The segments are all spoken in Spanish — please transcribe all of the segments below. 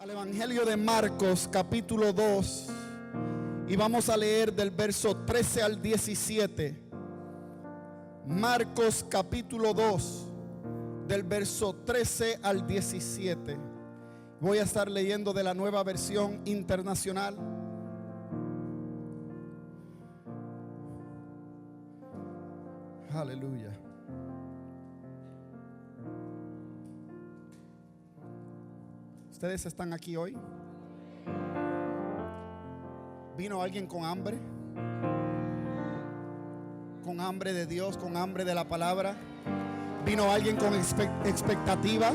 Al Evangelio de Marcos capítulo 2 y vamos a leer del verso 13 al 17. Marcos capítulo 2 del verso 13 al 17. Voy a estar leyendo de la Nueva Versión Internacional. Aleluya. ¿Ustedes están aquí hoy? ¿Vino alguien con hambre? ¿Con hambre de Dios? ¿Con hambre de la palabra? ¿Vino alguien con expectativa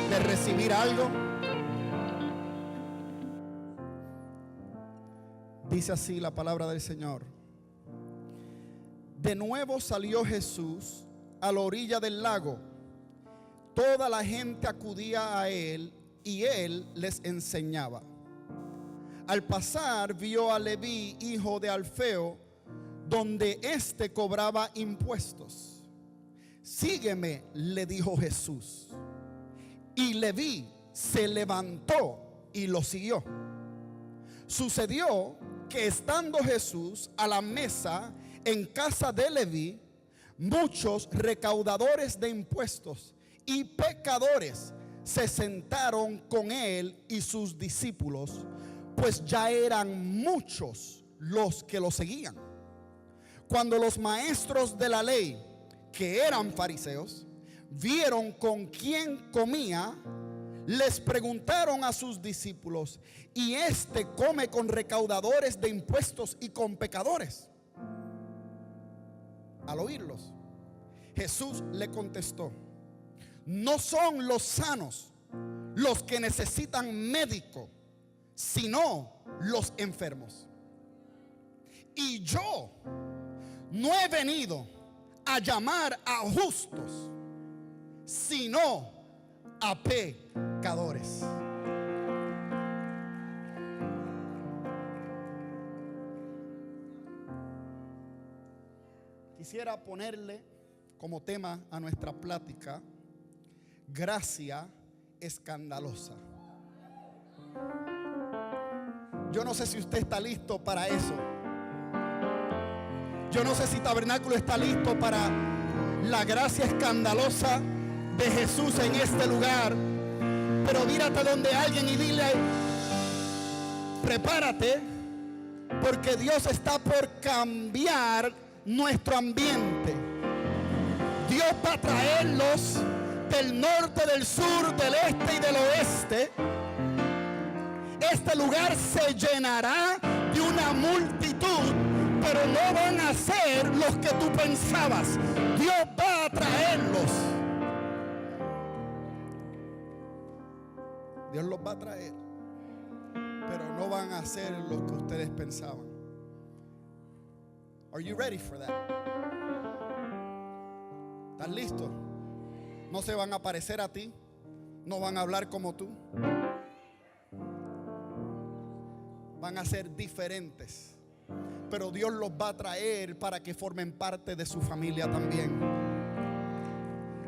de recibir algo? Dice así la palabra del Señor. De nuevo salió Jesús a la orilla del lago. Toda la gente acudía a él y él les enseñaba. Al pasar vio a Leví, hijo de Alfeo, donde éste cobraba impuestos. Sígueme, le dijo Jesús. Y Leví se levantó y lo siguió. Sucedió que estando Jesús a la mesa en casa de Leví, muchos recaudadores de impuestos y pecadores se sentaron con él y sus discípulos, pues ya eran muchos los que lo seguían. Cuando los maestros de la ley, que eran fariseos, vieron con quién comía, les preguntaron a sus discípulos: ¿y este come con recaudadores de impuestos y con pecadores? Al oírlos, Jesús le contestó: no son los sanos los que necesitan médico, sino los enfermos. Y yo no he venido a llamar a justos, sino a pecadores. Quisiera ponerle como tema a nuestra plática: gracia escandalosa. Yo no sé si usted está listo para eso. Yo no sé si Tabernáculo está listo para la gracia escandalosa de Jesús en este lugar. Pero mírate donde alguien y dile: prepárate, porque Dios está por cambiar nuestro ambiente. Dios va a traerlos del norte, del sur, del este y del oeste. Este lugar se llenará de una multitud, pero no van a ser los que tú pensabas. Dios va a traerlos. Dios los va a traer, pero no van a ser los que ustedes pensaban. Are you ready for that? ¿Estás listo? No se van a parecer a ti, no van a hablar como tú, van a ser diferentes, pero Dios los va a traer para que formen parte de su familia también.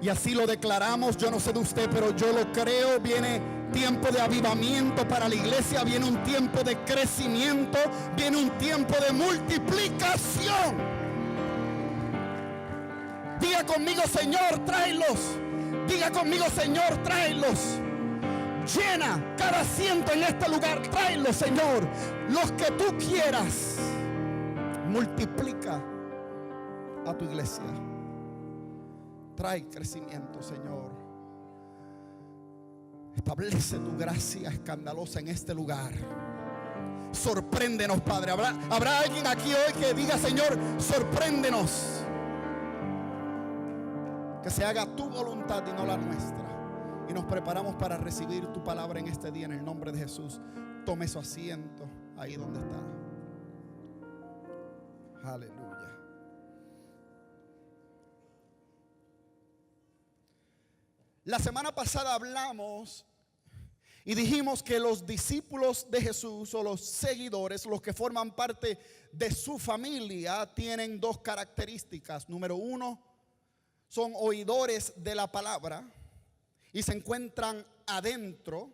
Y así lo declaramos. Yo no sé de usted, pero yo lo creo. Viene tiempo de avivamiento para la iglesia, viene un tiempo de crecimiento, viene un tiempo de multiplicación. Diga conmigo: Señor, tráelos. Diga conmigo: Señor, tráelos. Llena cada asiento en este lugar. Tráelos, Señor, los que tú quieras. Multiplica a tu iglesia. Trae crecimiento, Señor. Establece tu gracia escandalosa en este lugar. Sorpréndenos, Padre. ¿Habrá alguien aquí hoy que diga: Señor, sorpréndenos? Que se haga tu voluntad y no la nuestra. Y nos preparamos para recibir tu palabra en este día, en el nombre de Jesús. Tome su asiento ahí donde está. Aleluya. La semana pasada hablamos y dijimos que los discípulos de Jesús, o los seguidores, los que forman parte de su familia, tienen dos características. Número uno, son oidores de la palabra y se encuentran adentro.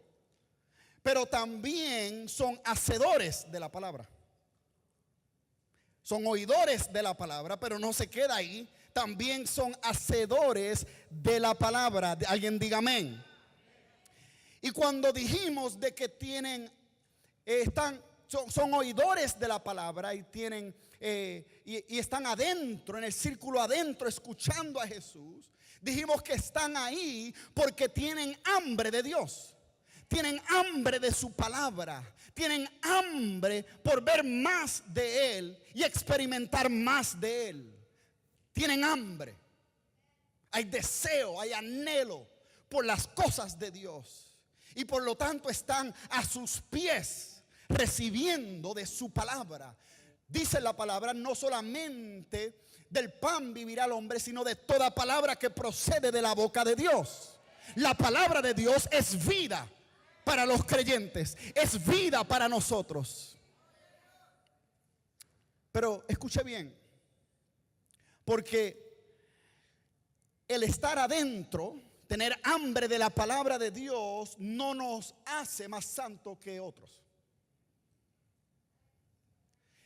pero también son hacedores de la palabra. Son oidores de la palabra, pero no se queda ahí. También son hacedores de la palabra. Alguien diga amén. Y cuando dijimos de que son oidores de la palabra y tienen y están adentro, en el círculo adentro, escuchando a Jesús, dijimos que están ahí porque tienen hambre de Dios. Tienen hambre de su palabra. Tienen hambre por ver más de Él y experimentar más de Él. Tienen hambre. Hay deseo, hay anhelo por las cosas de Dios. Y por lo tanto están a sus pies recibiendo de su palabra. Dice la palabra, no solamente del pan vivirá el hombre, sino de toda palabra que procede de la boca de Dios. La palabra de Dios es vida para los creyentes, es vida para nosotros. Pero escuche bien, porque el estar adentro, tener hambre de la palabra de Dios, no nos hace más santos que otros.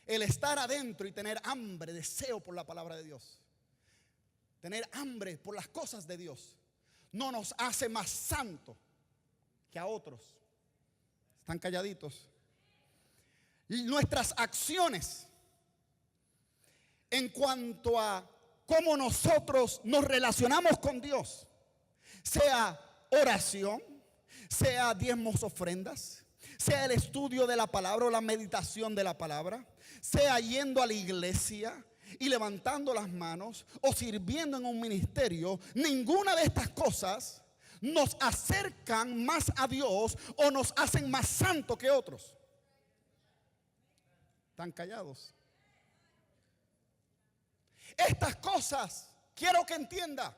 El estar adentro y tener hambre, deseo por la palabra de Dios, tener hambre por las cosas de Dios, no nos hace más santos que a otros. Están calladitos. Nuestras acciones en cuanto a cómo nosotros nos relacionamos con Dios, sea oración, sea diezmos, ofrendas, sea el estudio de la palabra o la meditación de la palabra, sea yendo a la iglesia y levantando las manos o sirviendo en un ministerio, ninguna de estas cosas nos acercan más a Dios o nos hacen más santos que otros. Están callados. Estas cosas, quiero que entienda,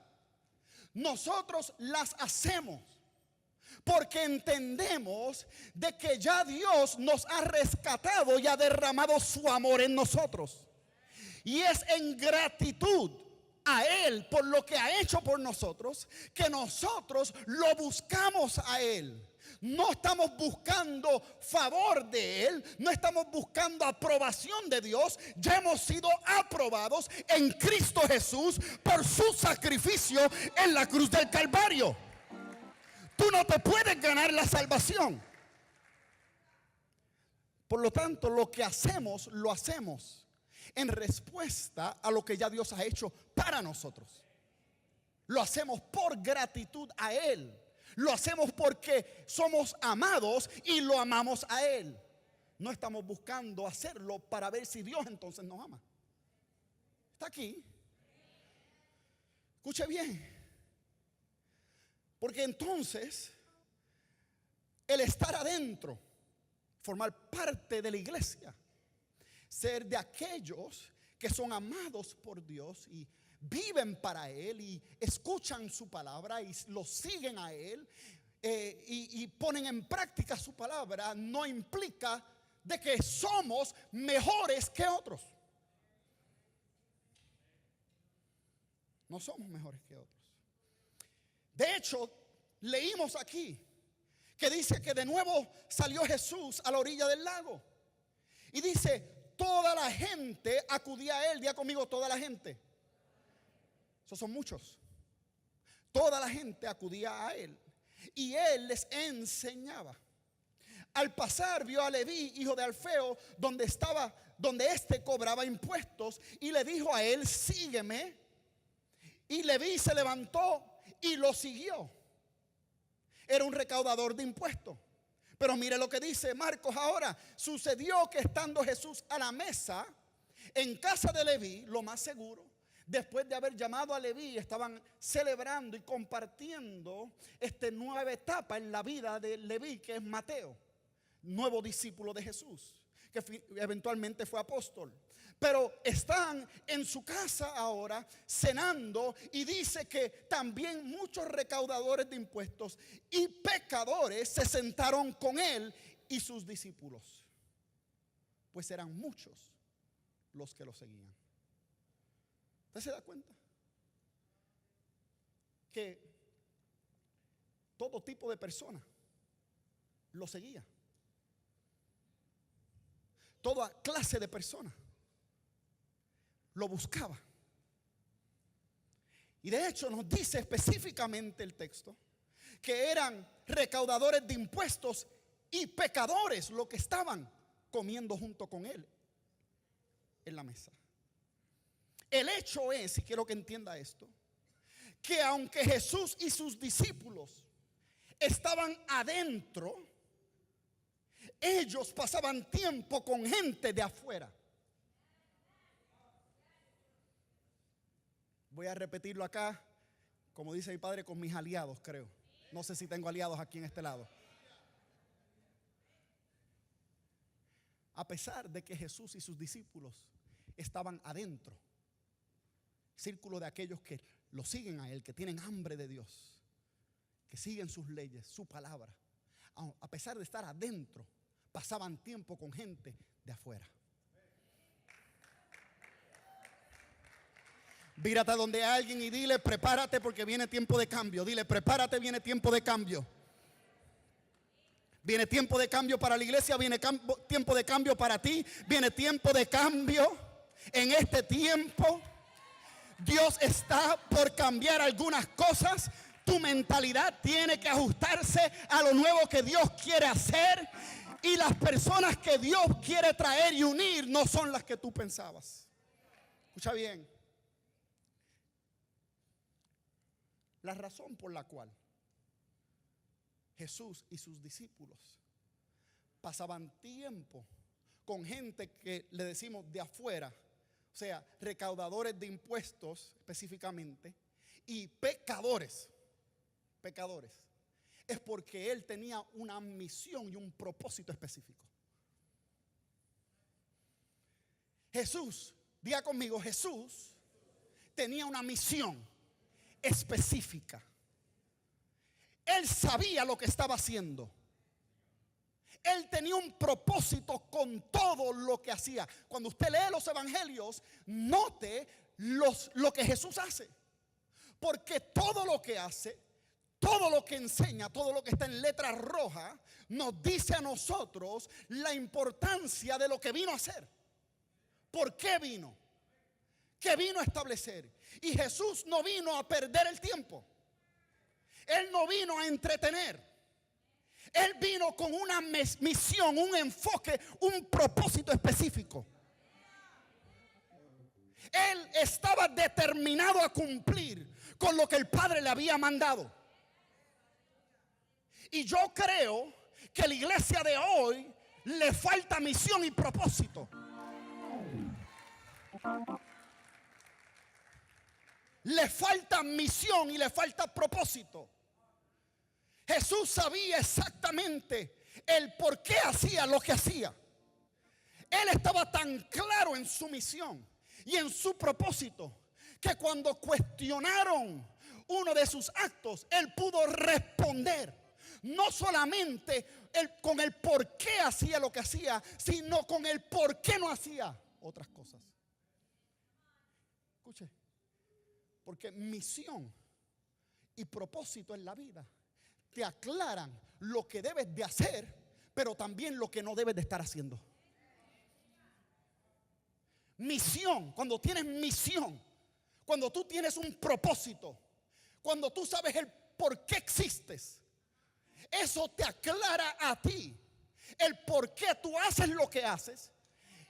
nosotros las hacemos porque entendemos de que ya Dios nos ha rescatado y ha derramado su amor en nosotros. Y es en gratitud a Él por lo que ha hecho por nosotros que nosotros lo buscamos a Él. No estamos buscando favor de Él, no estamos buscando aprobación de Dios. Ya hemos sido aprobados en Cristo Jesús por su sacrificio en la cruz del Calvario. Tú no te puedes ganar la salvación. Por lo tanto, lo que hacemos, lo hacemos en respuesta a lo que ya Dios ha hecho para nosotros. Lo hacemos por gratitud a Él. Lo hacemos porque somos amados y lo amamos a Él. No estamos buscando hacerlo para ver si Dios entonces nos ama. Está aquí. Escuche bien. Porque entonces el estar adentro, formar parte de la iglesia, ser de aquellos que son amados por Dios y viven para Él y escuchan su palabra y lo siguen a Él y ponen en práctica su palabra, no implica de que somos mejores que otros. No somos mejores que otros. De hecho, leímos aquí que dice que de nuevo salió Jesús a la orilla del lago. Y dice, toda la gente acudía a Él. Diga conmigo, toda la gente. Esos son muchos. Toda la gente acudía a Él. Y Él les enseñaba. Al pasar vio a Leví, hijo de Alfeo, donde éste cobraba impuestos. Y le dijo a él, sígueme. Y Leví se levantó y lo siguió. Era un recaudador de impuestos. Pero mire lo que dice Marcos ahora. Sucedió que estando Jesús a la mesa en casa de Leví, lo más seguro, después de haber llamado a Leví, estaban celebrando y compartiendo esta nueva etapa en la vida de Leví, que es Mateo, nuevo discípulo de Jesús, que eventualmente fue apóstol. Pero están en su casa ahora cenando y dice que también muchos recaudadores de impuestos y pecadores se sentaron con él y sus discípulos, pues eran muchos los que lo seguían. ¿Usted se da cuenta? Que todo tipo de personas lo seguía. Toda clase de personas lo buscaba. Y de hecho nos dice específicamente el texto que eran recaudadores de impuestos y pecadores los que estaban comiendo junto con él en la mesa. El hecho es, y quiero que entienda esto, que aunque Jesús y sus discípulos estaban adentro, ellos pasaban tiempo con gente de afuera. Voy a repetirlo acá, como dice mi padre, con mis aliados, creo. No sé si tengo aliados aquí en este lado. A pesar de que Jesús y sus discípulos estaban adentro, círculo de aquellos que lo siguen a él, que tienen hambre de Dios, que siguen sus leyes, su palabra, a pesar de estar adentro, pasaban tiempo con gente de afuera. Vírate a donde hay alguien y dile: prepárate porque viene tiempo de cambio. Dile: prepárate, viene tiempo de cambio. Viene tiempo de cambio para la iglesia, viene tiempo de cambio para ti, viene tiempo de cambio. En este tiempo Dios está por cambiar algunas cosas. Tu mentalidad tiene que ajustarse a lo nuevo que Dios quiere hacer. Y las personas que Dios quiere traer y unir no son las que tú pensabas. Escucha bien. La razón por la cual Jesús y sus discípulos pasaban tiempo con gente que le decimos de afuera, o sea, recaudadores de impuestos específicamente, y pecadores, es porque él tenía una misión y un propósito específico. Jesús, diga conmigo, Jesús tenía una misión específica. Él sabía lo que estaba haciendo. Él tenía un propósito con todo lo que hacía. Cuando usted lee los evangelios, note lo que Jesús hace. Porque todo lo que hace, todo lo que enseña, todo lo que está en letra roja, nos dice a nosotros la importancia de lo que vino a hacer. ¿Por qué vino? ¿Qué vino a establecer? Y Jesús no vino a perder el tiempo. Él no vino a entretener. Él vino con una misión, un enfoque, un propósito específico. Él estaba determinado a cumplir con lo que el Padre le había mandado. Y yo creo que a la iglesia de hoy le falta misión y propósito. Le falta misión y le falta propósito. Jesús sabía exactamente el por qué hacía lo que hacía. Él estaba tan claro en su misión y en su propósito que cuando cuestionaron uno de sus actos, él pudo responder. No solamente con el por qué hacía lo que hacía, sino con el por qué no hacía otras cosas. Escuche, porque misión y propósito en la vida te aclaran lo que debes de hacer, pero también lo que no debes de estar haciendo. Misión, cuando tienes misión, cuando tú tienes un propósito, cuando tú sabes el por qué existes, eso te aclara a ti el por qué tú haces lo que haces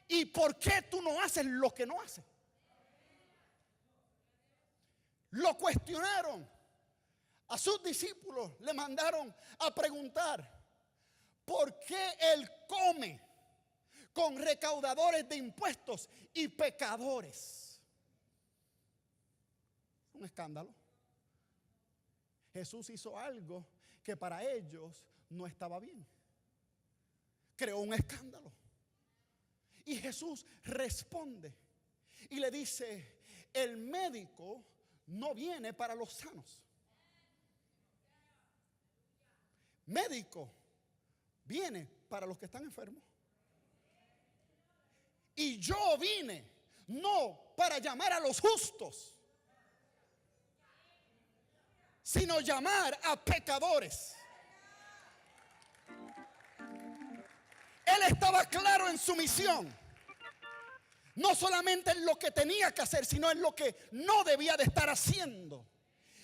y por qué tú no haces lo que no haces. Lo cuestionaron. A sus discípulos le mandaron a preguntar por qué él come con recaudadores de impuestos y pecadores. Un escándalo. Jesús hizo algo que para ellos no estaba bien. Creó un escándalo. Y Jesús responde y le dice: el médico no viene para los sanos. Médico viene para los que están enfermos. Y yo vine no para llamar a los justos, sino llamar a pecadores. Él estaba claro en su misión. No solamente en lo que tenía que hacer, sino en lo que no debía de estar haciendo.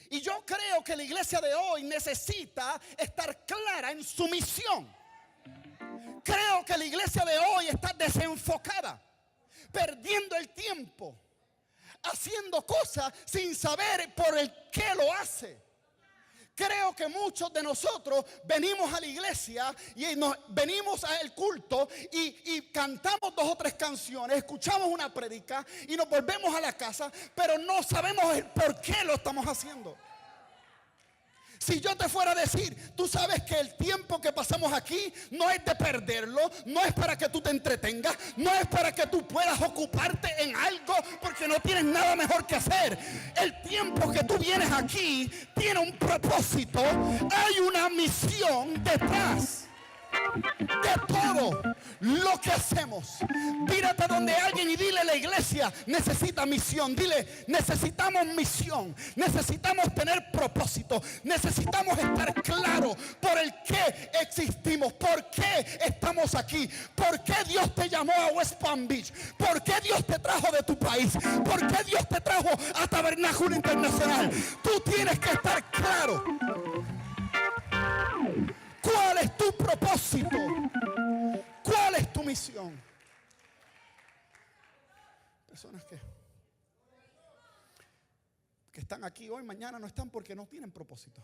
Y yo creo que la iglesia de hoy necesita estar clara en su misión. Creo que la iglesia de hoy está desenfocada, perdiendo el tiempo, haciendo cosas sin saber por el qué lo hace. Creo que muchos de nosotros venimos a la iglesia y venimos al culto y cantamos 2 o 3 canciones, escuchamos una prédica y nos volvemos a la casa, pero no sabemos el por qué lo estamos haciendo. Si yo te fuera a decir, tú sabes que el tiempo que pasamos aquí no es de perderlo, no es para que tú te entretengas, no es para que tú puedas ocuparte en algo porque no tienes nada mejor que hacer. El tiempo que tú vienes aquí tiene un propósito, hay una misión detrás de todo lo que hacemos. Mírate donde alguien y dile: la iglesia necesita misión. Dile: necesitamos misión, necesitamos tener propósito, necesitamos estar claros por el qué existimos, por qué estamos aquí, por qué Dios te llamó a West Palm Beach, por qué Dios te trajo de tu país, por qué Dios te trajo a Tabernáculo Internacional. Tú tienes que estar claro. ¿Cuál es tu propósito? ¿Cuál es tu misión? Personas que están aquí hoy, mañana no están porque no tienen propósito.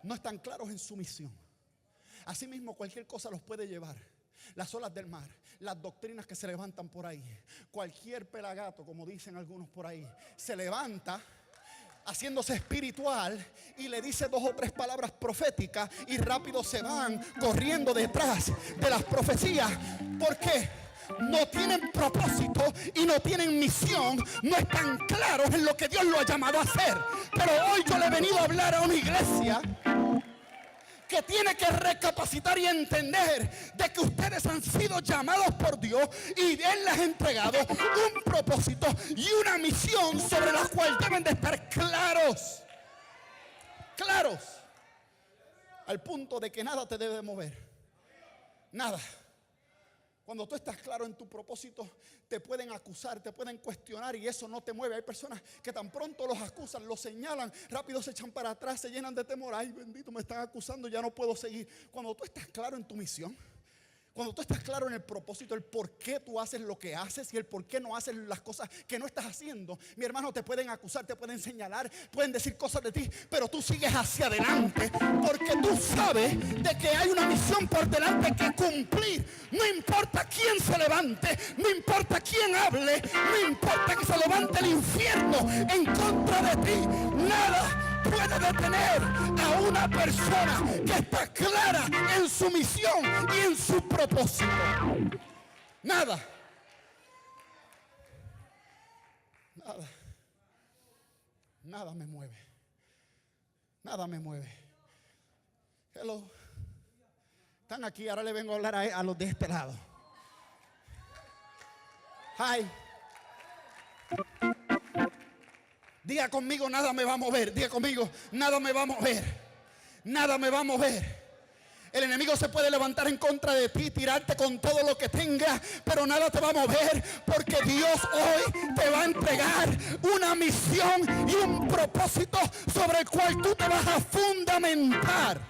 No están claros en su misión. Asimismo, cualquier cosa los puede llevar. Las olas del mar, las doctrinas que se levantan por ahí, cualquier pelagato, como dicen algunos por ahí, se levanta haciéndose espiritual y le dice 2 o 3 palabras proféticas y rápido se van corriendo detrás de las profecías. ¿Por qué? No tienen propósito y no tienen misión, no están claros en lo que Dios lo ha llamado a hacer. Pero hoy yo le he venido a hablar a una iglesia que tiene que recapacitar y entender de que ustedes han sido llamados por Dios y Él les ha entregado un propósito y una misión sobre la cual deben de estar claros. Claros. Al punto de que nada te debe mover. Nada. Cuando tú estás claro en tu propósito, te pueden acusar, te pueden cuestionar y eso no te mueve. Hay personas que tan pronto los acusan, los señalan, rápido se echan para atrás, se llenan de temor. Ay, bendito, me están acusando, ya no puedo seguir. Cuando tú estás claro en tu misión, cuando tú estás claro en el propósito, el por qué tú haces lo que haces y el por qué no haces las cosas que no estás haciendo, mi hermano, te pueden acusar, te pueden señalar, pueden decir cosas de ti, pero tú sigues hacia adelante porque tú sabes de que hay una misión por delante que cumplir. No importa quién se levante, no importa quién hable, no importa que se levante el infierno en contra de ti, nada puede detener a una persona que está clara en su misión y en su propósito. Nada. Nada. Nada me mueve. Nada me mueve. Hello. Están aquí, ahora le vengo a hablar a los de este lado. Hi. Diga conmigo: nada me va a mover. Diga conmigo: nada me va a mover. Nada me va a mover. El enemigo se puede levantar en contra de ti, tirarte con todo lo que tenga, pero nada te va a mover porque Dios hoy te va a entregar una misión y un propósito sobre el cual tú te vas a fundamentar.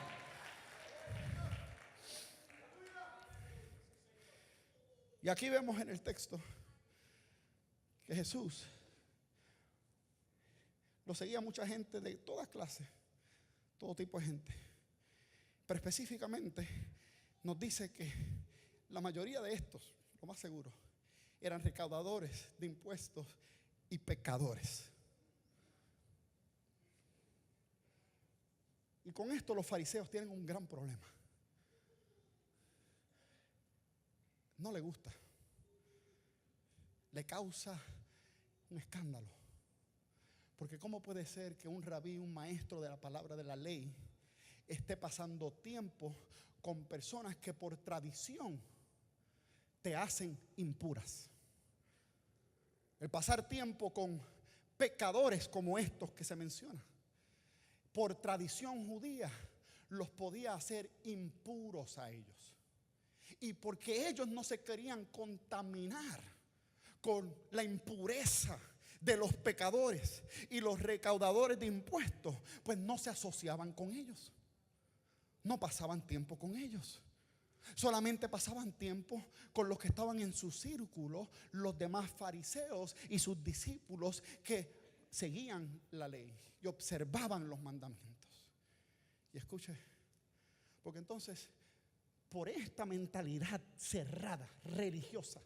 Y aquí vemos en el texto que Jesús lo seguía mucha gente de todas clases, todo tipo de gente. Pero específicamente nos dice que la mayoría de estos, lo más seguro, eran recaudadores de impuestos y pecadores. Y con esto los fariseos tienen un gran problema. No le gusta. Le causa un escándalo. Porque ¿cómo puede ser que un rabí, un maestro de la palabra de la ley, esté pasando tiempo con personas que por tradición te hacen impuras? El pasar tiempo con pecadores como estos que se mencionan, por tradición judía, los podía hacer impuros a ellos. Y porque ellos no se querían contaminar con la impureza de los pecadores y los recaudadores de impuestos, pues no se asociaban con ellos. No pasaban tiempo con ellos. Solamente pasaban tiempo con los que estaban en su círculo, los demás fariseos y sus discípulos que seguían la ley y observaban los mandamientos. Y escuche, porque entonces, por esta mentalidad cerrada, religiosa,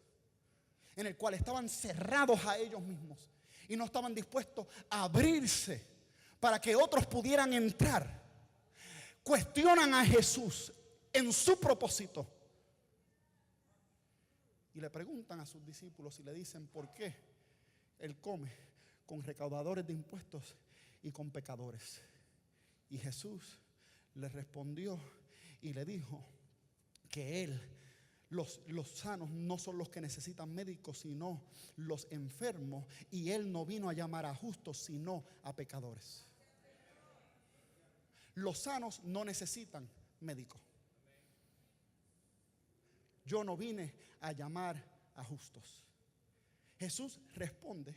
en el cual estaban cerrados a ellos mismos y no estaban dispuestos a abrirse para que otros pudieran entrar, cuestionan a Jesús en su propósito y le preguntan a sus discípulos y le dicen por qué Él come con recaudadores de impuestos y con pecadores. Y Jesús les respondió y le dijo que los sanos no son los que necesitan médicos, sino los enfermos, y Él no vino a llamar a justos, sino a pecadores. Los sanos no necesitan médicos. Yo no vine a llamar a justos. Jesús responde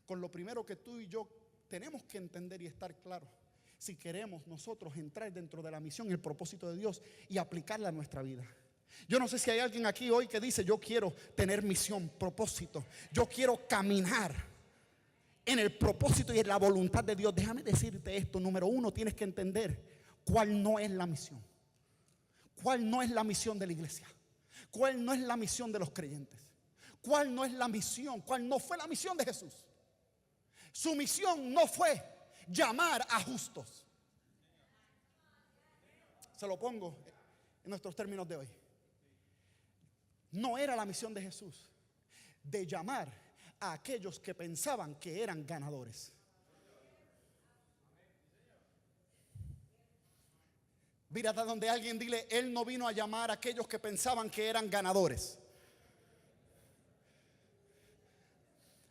con lo primero que tú y yo tenemos que entender y estar claros si queremos nosotros entrar dentro de la misión y el propósito de Dios y aplicarla a nuestra vida. Yo no sé si hay alguien aquí hoy que dice: yo quiero tener misión, propósito, yo quiero caminar en el propósito y en la voluntad de Dios. Déjame decirte esto: número uno, tienes que entender cuál no es la misión, cuál no es la misión de la iglesia, cuál no es la misión de los creyentes, cuál no es la misión, cuál no fue la misión de Jesús. Su misión no fue llamar a justos. Se lo pongo en nuestros términos de hoy. No era la misión de Jesús de llamar a aquellos que pensaban que eran ganadores. Mira hasta donde alguien dile: Él no vino a llamar a aquellos que pensaban que eran ganadores.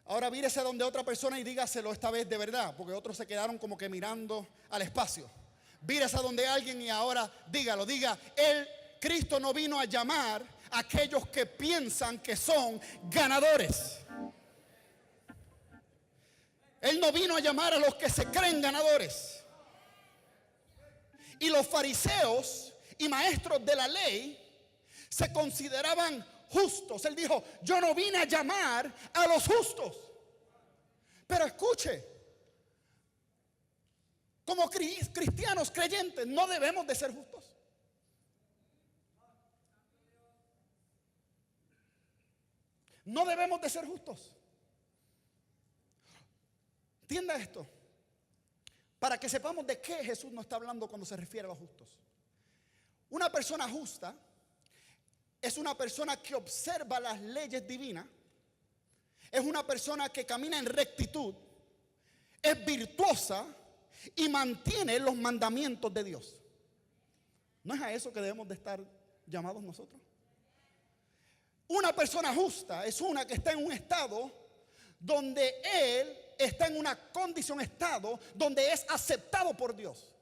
Ahora mírese donde otra persona y dígaselo esta vez de verdad, porque otros se quedaron como que mirando al espacio. Mírese a donde alguien y ahora dígalo, diga: Cristo no vino a llamar a aquellos que piensan que son ganadores. Él no vino a llamar a los que se creen ganadores. Y los fariseos y maestros de la ley se consideraban justos. Él dijo: yo no vine a llamar a los justos. Pero escuche, como cristianos creyentes no debemos de ser justos. No debemos de ser justos. Entienda esto, para que sepamos de qué Jesús nos está hablando cuando se refiere a los justos. Una persona justa es una persona que observa las leyes divinas, es una persona que camina en rectitud, es virtuosa y mantiene los mandamientos de Dios. ¿No es a eso que debemos de estar llamados nosotros? Una persona justa es una que está en un estado donde él está en una condición, estado donde es aceptado por Dios.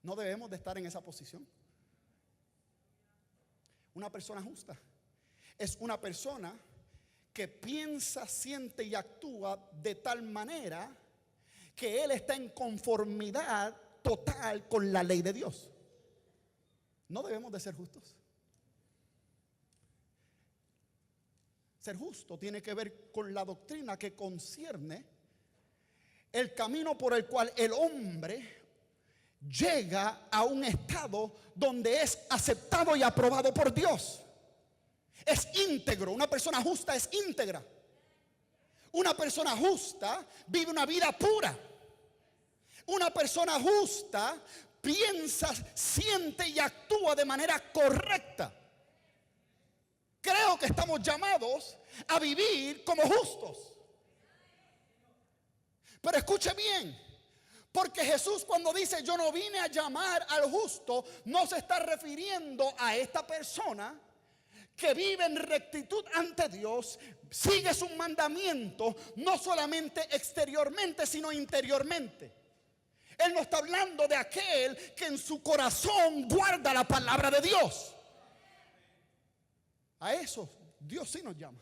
No debemos de estar en esa posición. Una persona justa es una persona que piensa, siente y actúa de tal manera que él está en conformidad total con la ley de Dios. No debemos de ser justos. Ser justo tiene que ver con la doctrina que concierne el camino por el cual el hombre llega a un estado donde es aceptado y aprobado por Dios. Es íntegro. Una persona justa es íntegra. Una persona justa vive una vida pura. Una persona justa piensa, siente y actúa de manera correcta. Creo que estamos llamados a vivir como justos. Pero escuche bien, porque Jesús cuando dice yo no vine a llamar al justo, no se está refiriendo a esta persona que vive en rectitud ante Dios, sigue sus mandamientos, no solamente exteriormente, sino interiormente. Él no está hablando de aquel que en su corazón guarda la palabra de Dios. A eso Dios sí nos llama.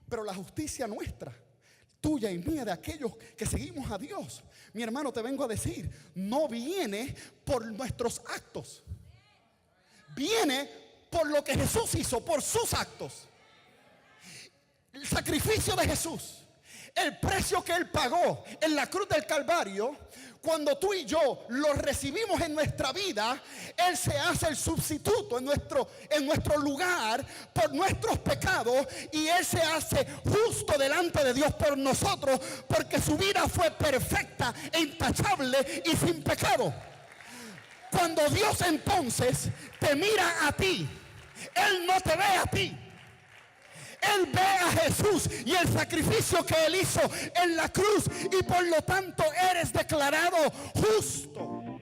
Pero la justicia nuestra, tuya y mía, de aquellos que seguimos a Dios, mi hermano, te vengo a decir, no viene por nuestros actos. Viene por lo que Jesús hizo, por sus actos. El sacrificio de Jesús, el precio que Él pagó en la cruz del Calvario. Cuando tú y yo lo recibimos en nuestra vida, Él se hace el sustituto en nuestro lugar por nuestros pecados, y Él se hace justo delante de Dios por nosotros, porque su vida fue perfecta e intachable y sin pecado. Cuando Dios entonces te mira a ti, Él no te ve a ti. Él ve a Jesús y el sacrificio que Él hizo en la cruz, y por lo tanto eres declarado justo.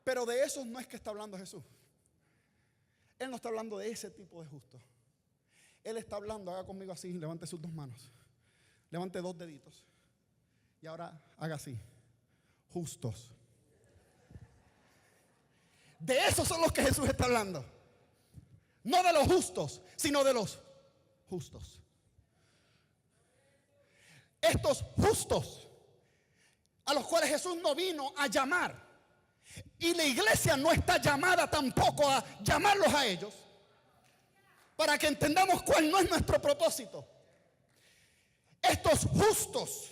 Pero de eso no es que está hablando Jesús. Él no está hablando de ese tipo de justo. Él está hablando, haga conmigo así, levante sus dos manos, levante dos deditos y ahora haga así: justos. De esos son los que Jesús está hablando. No de los justos, sino de los justos. Estos justos a los cuales Jesús no vino a llamar, y la iglesia no está llamada tampoco a llamarlos a ellos, para que entendamos cuál no es nuestro propósito. Estos justos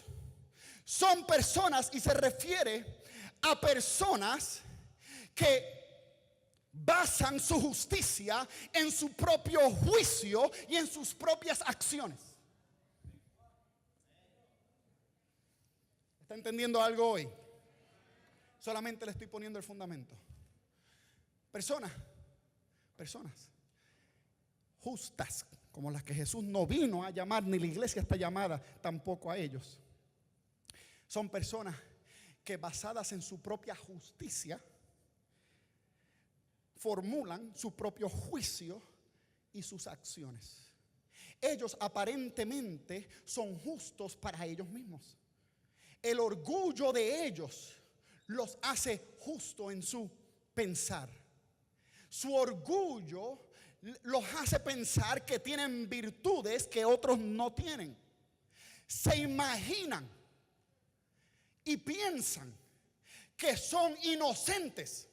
son personas, y se refiere a personas que basan su justicia en su propio juicio y en sus propias acciones. ¿Está entendiendo algo hoy? Solamente le estoy poniendo el fundamento. Personas justas, como las que Jesús no vino a llamar, ni la iglesia está llamada tampoco a ellos. Son personas que, basadas en su propia justicia, formulan su propio juicio y sus acciones. Ellos aparentemente son justos para ellos mismos. El orgullo de ellos los hace justos en su pensar. Su orgullo los hace pensar que tienen virtudes que otros no tienen. Se imaginan y piensan que son inocentes,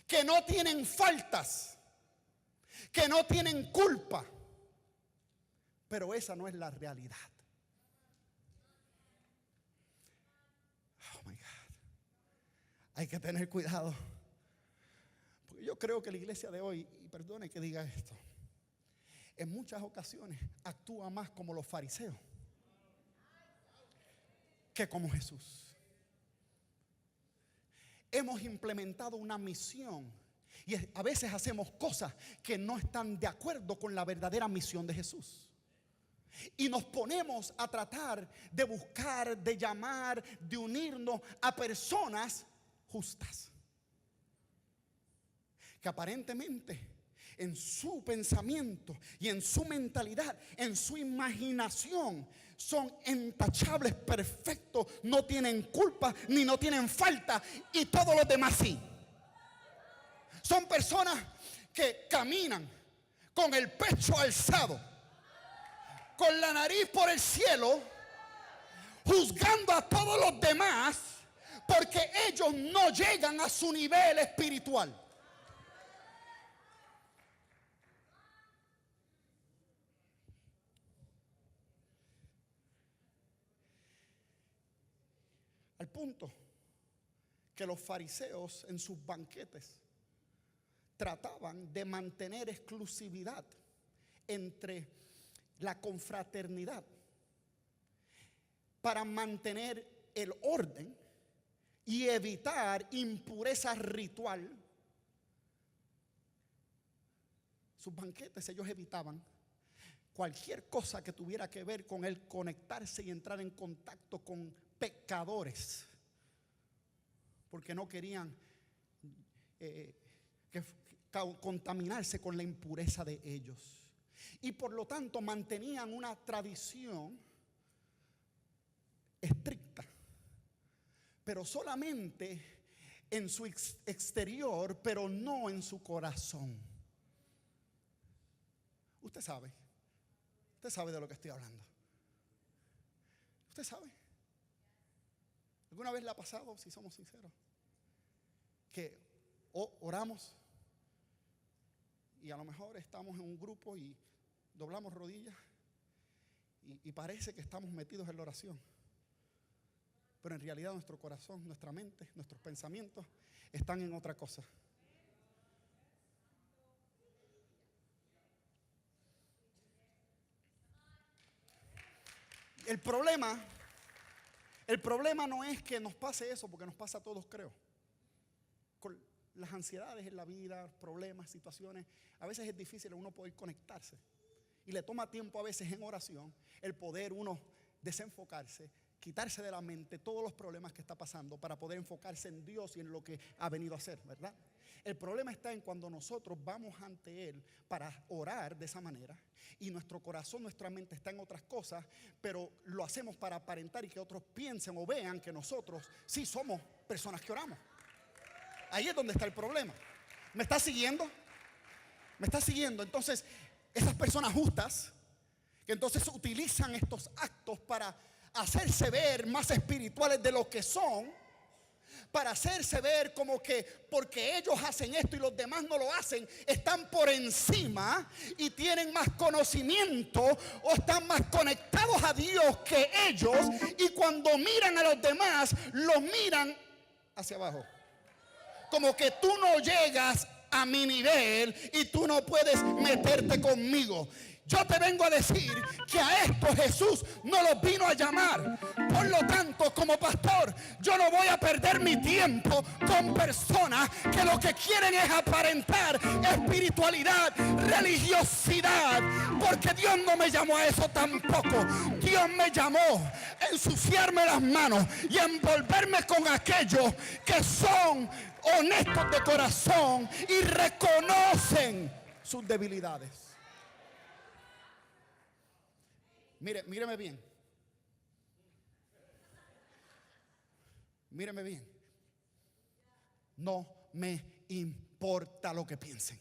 que no tienen faltas, que no tienen culpa. Pero esa no es la realidad. Oh my God. Hay que tener cuidado, porque yo creo que la iglesia de hoy, y perdone que diga esto, en muchas ocasiones actúa más como los fariseos que como Jesús. Hemos implementado una misión y a veces hacemos cosas que no están de acuerdo con la verdadera misión de Jesús. Y nos ponemos a tratar de buscar, de llamar, de unirnos a personas justas, que aparentemente en su pensamiento y en su mentalidad, en su imaginación, son intachables, perfectos, no tienen culpa ni no tienen falta, y todos los demás sí. Son personas que caminan con el pecho alzado, con la nariz por el cielo, juzgando a todos los demás, porque ellos no llegan a su nivel espiritual. Al punto que los fariseos en sus banquetes trataban de mantener exclusividad entre la confraternidad para mantener el orden y evitar impureza ritual. Sus banquetes, ellos evitaban cualquier cosa que tuviera que ver con el conectarse y entrar en contacto con pecadores, porque no querían contaminarse con la impureza de ellos, y por lo tanto mantenían una tradición estricta, pero solamente en su exterior, pero no en su corazón. Usted sabe de lo que estoy hablando. Usted sabe. ¿Alguna vez le ha pasado, si somos sinceros, que oramos y a lo mejor estamos en un grupo y doblamos rodillas y parece que estamos metidos en la oración, pero en realidad nuestro corazón, nuestra mente, nuestros pensamientos están en otra cosa? El problema no es que nos pase eso, porque nos pasa a todos, creo. Con las ansiedades en la vida, problemas, situaciones, a veces es difícil uno poder conectarse. Y le toma tiempo a veces en oración el poder uno desenfocarse, quitarse de la mente todos los problemas que está pasando para poder enfocarse en Dios y en lo que ha venido a hacer, ¿verdad? El problema está en cuando nosotros vamos ante Él para orar de esa manera y nuestro corazón, nuestra mente está en otras cosas, pero lo hacemos para aparentar y que otros piensen o vean que nosotros sí somos personas que oramos. Ahí es donde está el problema. ¿Me está siguiendo? ¿Me está siguiendo? Entonces, esas personas justas que entonces utilizan estos actos para hacerse ver más espirituales de lo que son, para hacerse ver como que porque ellos hacen esto y los demás no lo hacen, están por encima y tienen más conocimiento o están más conectados a Dios que ellos, y cuando miran a los demás, los miran hacia abajo. Como que tú no llegas a mi nivel y tú no puedes meterte conmigo. Yo te vengo a decir que a esto Jesús no los vino a llamar. Por lo tanto, como pastor, yo no voy a perder mi tiempo con personas que lo que quieren es aparentar espiritualidad, religiosidad, porque Dios no me llamó a eso tampoco. Dios me llamó a ensuciarme las manos y a envolverme con aquellos que son honestos de corazón y reconocen sus debilidades. Míreme bien. Míreme bien. No me importa lo que piensen.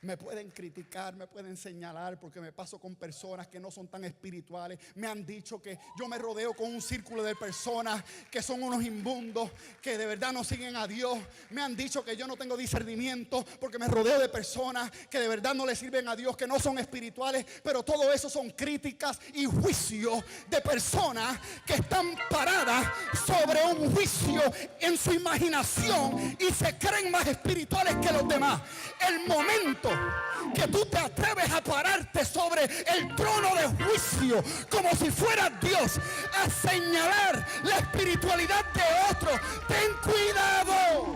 Me pueden criticar, me pueden señalar porque me paso con personas que no son tan espirituales. Me han dicho que yo me rodeo con un círculo de personas que son unos inmundos, que de verdad no siguen a Dios. Me han dicho que yo no tengo discernimiento porque me rodeo de personas que de verdad no le sirven a Dios, que no son espirituales. Pero todo eso son críticas y juicios de personas que están paradas sobre un juicio en su imaginación y se creen más espirituales que los demás. El momento que tú te atreves a pararte sobre el trono de juicio como si fueras Dios, a señalar la espiritualidad de otro, ten cuidado,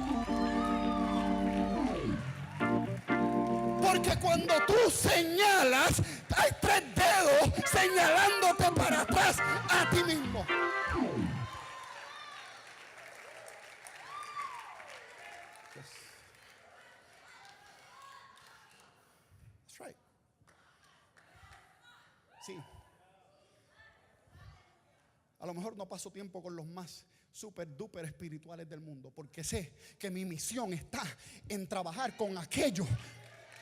porque cuando tú señalas, hay tres dedos señalándote para atrás a ti mismo. Sí. A lo mejor no paso tiempo con los más super duper espirituales del mundo, porque sé que mi misión está en trabajar con aquellos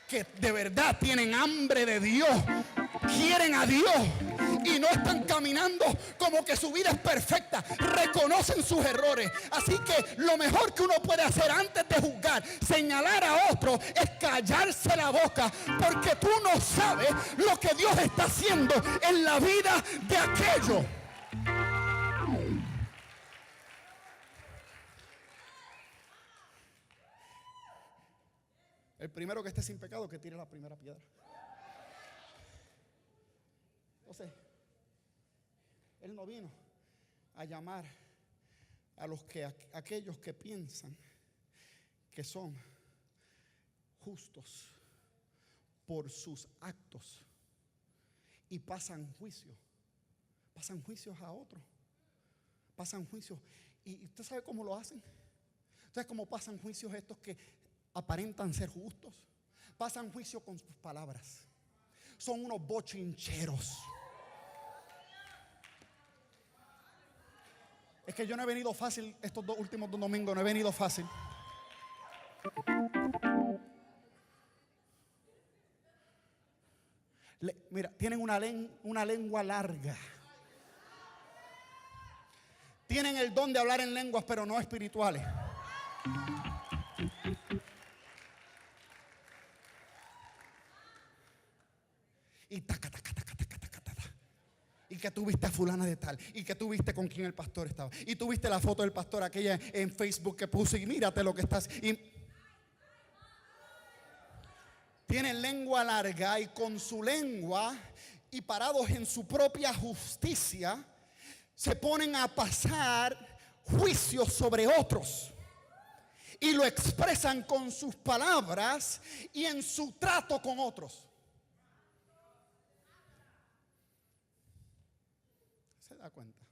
que de verdad tienen hambre de Dios, quieren a Dios y no están caminando como que su vida es perfecta, reconocen sus errores. Así que lo mejor que uno puede hacer antes de juzgar, señalar a otro, es callarse la boca, porque tú no sabes lo que Dios está haciendo en la vida de aquellos. El primero que esté sin pecado, que tire la primera piedra. Entonces, Él no vino a llamar a aquellos que piensan que son justos por sus actos y pasan juicios a otros, pasan juicios. ¿Y usted sabe cómo lo hacen? ¿Usted sabe cómo pasan juicios estos que aparentan ser justos? Pasan juicio con sus palabras. Son unos bochincheros. que yo no he venido fácil estos últimos 2 domingos, no he venido fácil. Mira, tienen una lengua larga. Tienen el don de hablar en lenguas, pero no espirituales. Y taca, taca, taca, taca, taca, taca. Y que tú viste a fulana de tal. Y que tú viste con quién el pastor estaba. Y tú viste la foto del pastor aquella en Facebook que puso. Y mírate lo que estás. Y tienen lengua larga. Y con su lengua y parados en su propia justicia, se ponen a pasar juicios sobre otros. Y lo expresan con sus palabras y en su trato con otros. ¿Se da cuenta?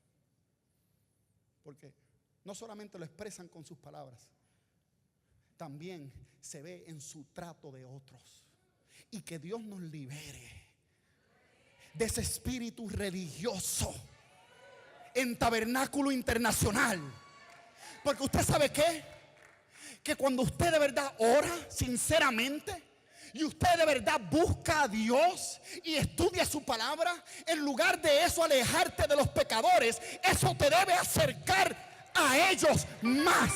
Porque no solamente lo expresan con sus palabras, también se ve en su trato de otros. Y que Dios nos libere de ese espíritu religioso en Tabernáculo Internacional. Porque usted sabe qué, que cuando usted de verdad ora sinceramente y usted de verdad busca a Dios y estudia su palabra, en lugar de eso alejarte de los pecadores, eso te debe acercar a ellos más.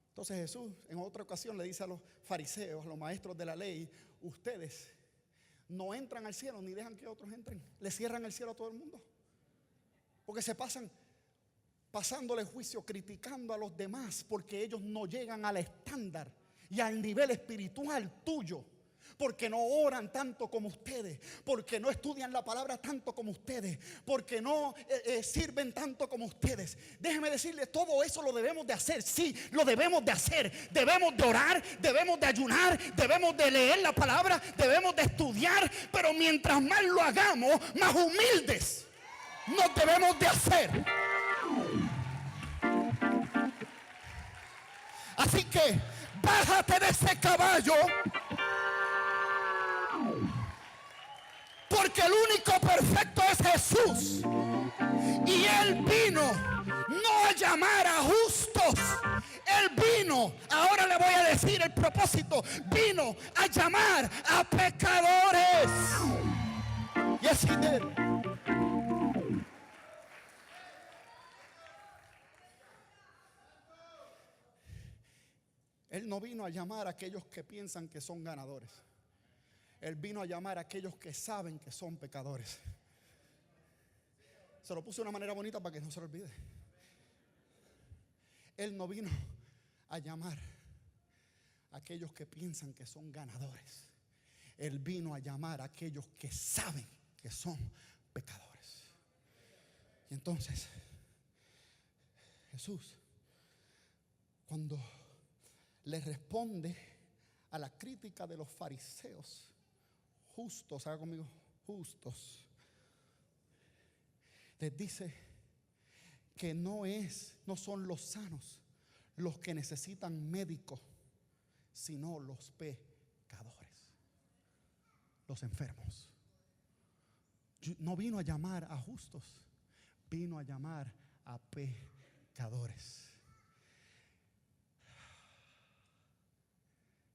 Entonces Jesús en otra ocasión le dice a los fariseos, a los maestros de la ley: ustedes no entran al cielo ni dejan que otros entren. Le cierran el cielo a todo el mundo. Porque se pasan pasándole juicio, criticando a los demás, porque ellos no llegan al estándar y al nivel espiritual tuyo. Porque no oran tanto como ustedes, porque no estudian la palabra tanto como ustedes, porque no sirven tanto como ustedes. Déjeme decirles, todo eso lo debemos de hacer. Sí, lo debemos de hacer. Debemos de orar, debemos de ayunar, debemos de leer la palabra, debemos de estudiar. Pero mientras más lo hagamos, más humildes nos debemos de hacer. Así que bájate de ese caballo, porque el único perfecto es Jesús. Y Él vino no a llamar a justos. Él vino, ahora le voy a decir el propósito, vino a llamar a pecadores. Yes, he did. Él no vino a llamar a aquellos que piensan que son ganadores. Él vino a llamar a aquellos que saben que son pecadores. Se lo puse de una manera bonita para que no se lo olvide. Él no vino a llamar a aquellos que piensan que son ganadores. Él vino a llamar a aquellos que saben que son pecadores. Y entonces Jesús, cuando le responde a la crítica de los fariseos, justos, haga conmigo, justos, les dice que no son los sanos los que necesitan médicos, sino los pecadores, los enfermos. No vino a llamar a justos, vino a llamar a pecadores.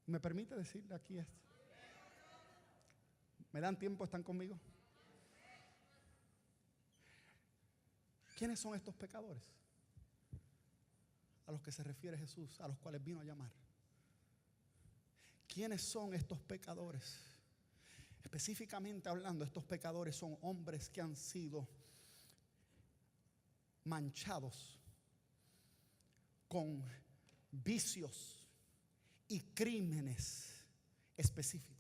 ¿Me permite decirle aquí esto? ¿Me dan tiempo? ¿Están conmigo? ¿Quiénes son estos pecadores a los que se refiere Jesús, a los cuales vino a llamar? ¿Quiénes son estos pecadores? Específicamente hablando, estos pecadores son hombres que han sido manchados con vicios y crímenes específicos.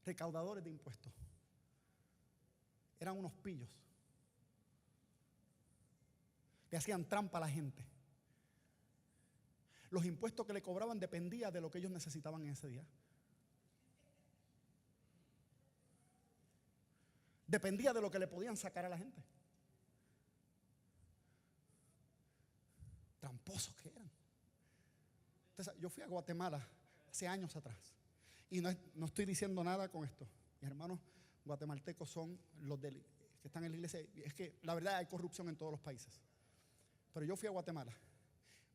Recaudadores de impuestos. Eran unos pillos. Le hacían trampa a la gente. Los impuestos que le cobraban dependían de lo que ellos necesitaban en ese día. Dependía de lo que le podían sacar a la gente. Tramposos que eran. Yo fui a Guatemala hace años atrás. Y no estoy diciendo nada con esto. Mis hermanos guatemaltecos son los que están en la iglesia. Es que la verdad hay corrupción en todos los países. Pero yo fui a Guatemala.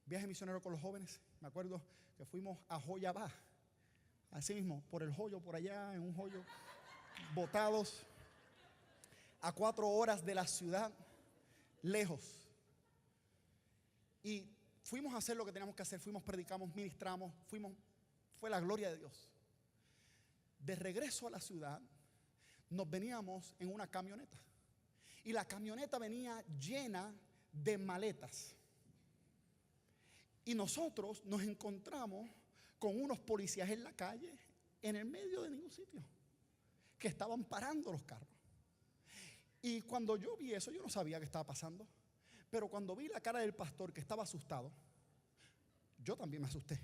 Viaje misionero con los jóvenes. Me acuerdo que fuimos a Joyabá. Así mismo, por el joyo, por allá, en un joyo, botados a 4 horas de la ciudad, lejos. Y fuimos a hacer lo que teníamos que hacer. Fuimos, predicamos, ministramos, fue la gloria de Dios. De regreso a la ciudad, nos veníamos en una camioneta. Y la camioneta venía llena de maletas. Y nosotros nos encontramos con unos policías en la calle, en el medio de ningún sitio, que estaban parando los carros. Y cuando yo vi eso, yo no sabía qué estaba pasando. Pero cuando vi la cara del pastor, que estaba asustado, yo también me asusté.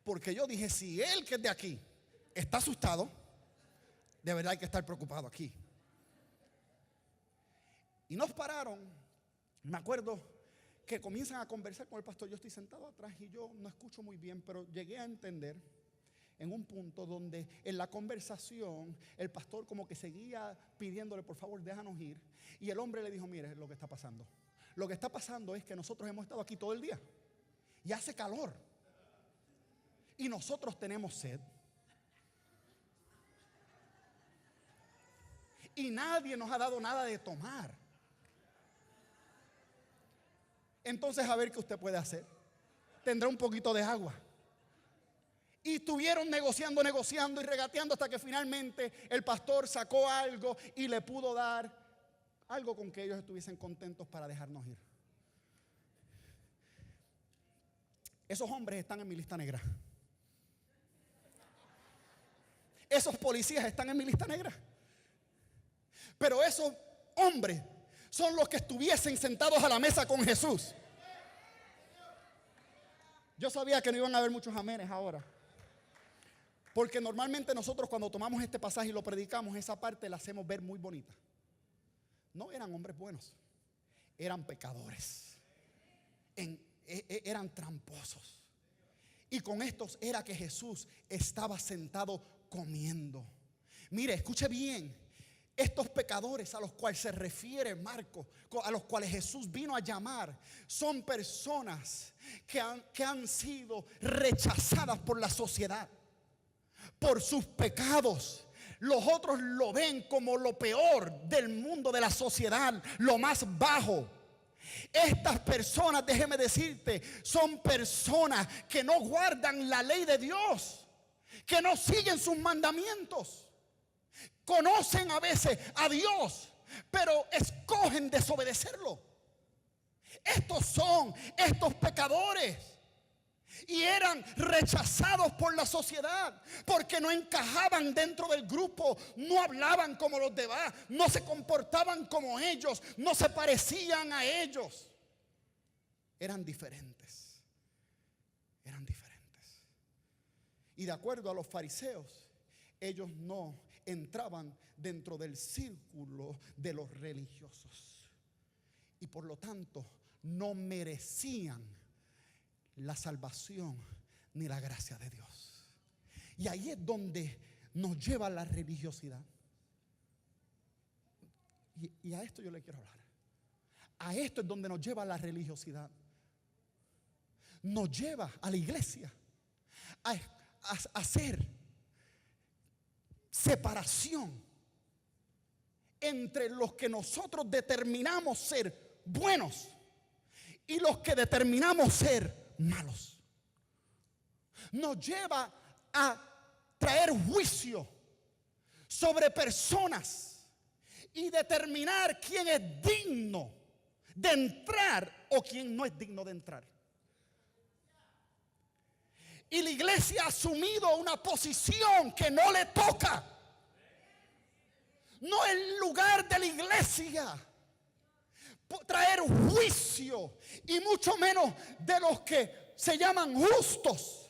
Porque yo dije, si él, que es de aquí, está asustado, de verdad hay que estar preocupado aquí. Y nos pararon. Me acuerdo que comienzan a conversar con el pastor. Yo estoy sentado atrás y yo no escucho muy bien, pero llegué a entender en un punto donde en la conversación el pastor como que seguía pidiéndole, por favor, déjanos ir. Y el hombre le dijo, mire lo que está pasando. Lo que está pasando es que nosotros hemos estado aquí todo el día y hace calor. Y nosotros tenemos sed. Y nadie nos ha dado nada de tomar. Entonces, a ver qué usted puede hacer. Tendrá un poquito de agua. Y estuvieron negociando y regateando hasta que finalmente el pastor sacó algo y le pudo dar algo con que ellos estuviesen contentos para dejarnos ir. Esos hombres están en mi lista negra. Esos policías están en mi lista negra. Pero esos hombres son los que estuviesen sentados a la mesa con Jesús. Yo sabía que no iban a haber muchos amenes ahora. Porque normalmente nosotros cuando tomamos este pasaje y lo predicamos, esa parte la hacemos ver muy bonita. No eran hombres buenos, eran pecadores, eran tramposos. Y con estos era que Jesús estaba sentado comiendo. Mire, escuche bien. Estos pecadores a los cuales se refiere Marcos, a los cuales Jesús vino a llamar, son personas que han sido rechazadas por la sociedad, por sus pecados. Los otros lo ven como lo peor del mundo, de la sociedad, lo más bajo. Estas personas, déjeme decirte, son personas que no guardan la ley de Dios, que no siguen sus mandamientos. Conocen a veces a Dios, pero escogen desobedecerlo. Estos pecadores. Y eran rechazados por la sociedad porque no encajaban dentro del grupo, no hablaban como los demás, no se comportaban como ellos, no se parecían a ellos. Eran diferentes. Eran diferentes. Y de acuerdo a los fariseos, ellos no entraban dentro del círculo de los religiosos. Y por lo tanto, no merecían la salvación ni la gracia de Dios. Y ahí es donde nos lleva la religiosidad. Y a esto yo le quiero hablar. A esto es donde nos lleva la religiosidad. Nos lleva a la iglesia a hacer separación entre los que nosotros determinamos ser buenos y los que determinamos ser malos. Nos lleva a traer juicio sobre personas y determinar quién es digno de entrar o quién no es digno de entrar. Y la iglesia ha asumido una posición que no le toca. No es el lugar de la iglesia traer juicio, y mucho menos de los que se llaman justos,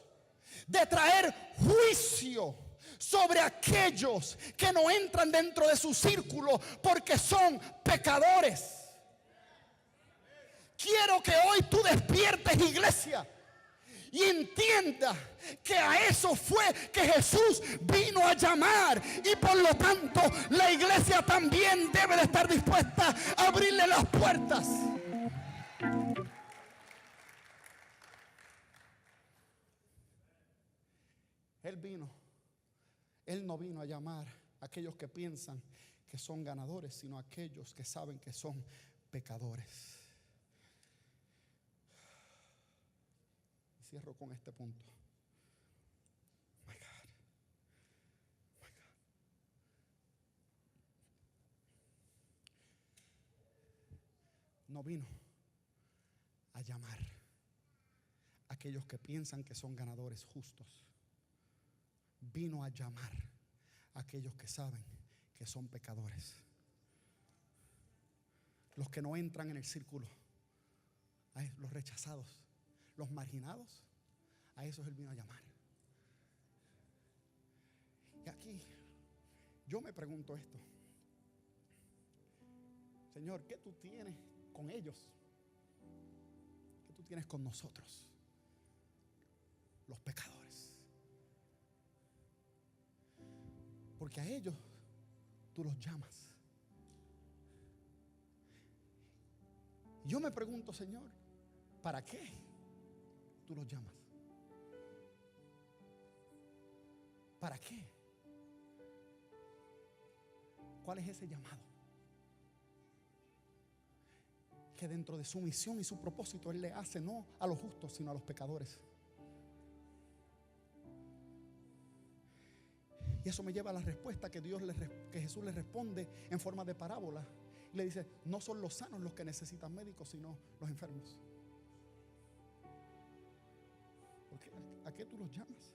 de traer juicio sobre aquellos que no entran dentro de su círculo porque son pecadores. Quiero que hoy tú despiertes, iglesia, y entienda que a eso fue que Jesús vino a llamar. Y por lo tanto la iglesia también debe de estar dispuesta a abrirle las puertas. Él no vino a llamar a aquellos que piensan que son ganadores, sino a aquellos que saben que son pecadores. Cierro con este punto. My God. My God. No vino a llamar a aquellos que piensan que son ganadores justos. Vino a llamar a aquellos que saben que son pecadores. Los que no entran en el círculo, los rechazados, los marginados, a esos Él vino a llamar. Y aquí yo me pregunto esto: Señor, ¿qué tú tienes con ellos? ¿Qué tú tienes con nosotros, los pecadores? Porque a ellos tú los llamas. Yo me pregunto, Señor, ¿para qué tú los llamas? ¿Para qué? ¿Cuál es ese llamado? Que dentro de su misión y su propósito Él le hace no a los justos, sino a los pecadores. Y eso me lleva a la respuesta que Jesús le responde en forma de parábola. Y le dice: no son los sanos los que necesitan médicos, sino los enfermos. ¿A qué tú los llamas?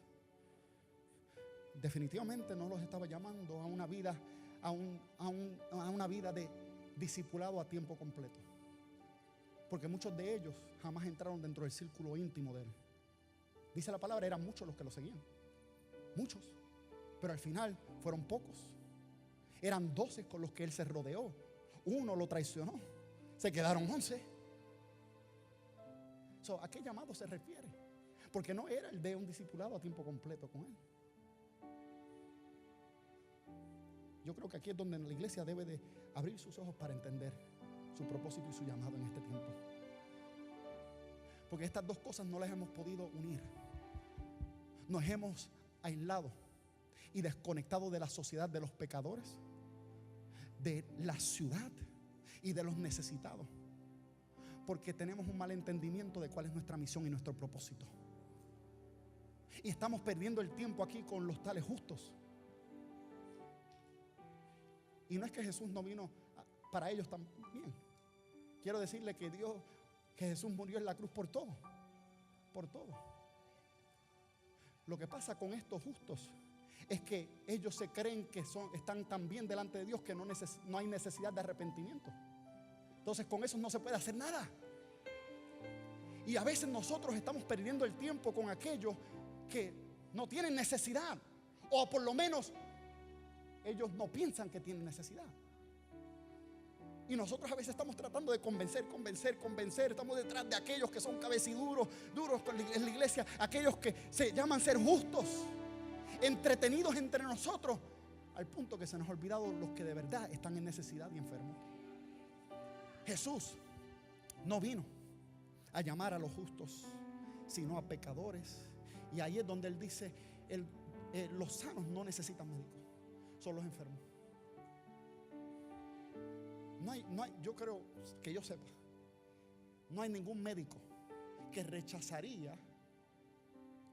Definitivamente no los estaba llamando a una vida, a una vida de discipulado a tiempo completo. Porque muchos de ellos jamás entraron dentro del círculo íntimo de Él. Dice la palabra, eran muchos los que lo seguían. Muchos. Pero al final fueron pocos. Eran 12 con los que Él se rodeó. Uno lo traicionó. Se quedaron 11. ¿A qué llamado se refiere? Porque no era el de un discipulado a tiempo completo con Él. Yo creo que aquí es donde la iglesia debe de abrir sus ojos para entender su propósito y su llamado en este tiempo. Porque estas dos cosas no las hemos podido unir. Nos hemos aislado y desconectado de la sociedad de los pecadores, de la ciudad y de los necesitados, porque tenemos un mal entendimiento de cuál es nuestra misión y nuestro propósito. Y estamos perdiendo el tiempo aquí con los tales justos. Y no es que Jesús no vino para ellos también. Quiero decirle que Jesús murió en la cruz por todo. Por todo. Lo que pasa con estos justos es que ellos se creen que están tan bien delante de Dios que no hay necesidad de arrepentimiento. Entonces con eso no se puede hacer nada. Y a veces nosotros estamos perdiendo el tiempo con aquellos que no tienen necesidad, o por lo menos ellos no piensan que tienen necesidad. Y nosotros a veces estamos tratando de convencer. Estamos detrás de aquellos que son cabeciduros, duros en la iglesia, aquellos que se llaman ser justos, entretenidos entre nosotros, al punto que se nos ha olvidado los que de verdad están en necesidad y enfermos. Jesús no vino a llamar a los justos, sino a pecadores. Y ahí es donde Él dice, los sanos no necesitan médicos, son los enfermos. No hay, yo creo que yo sepa, no hay ningún médico que rechazaría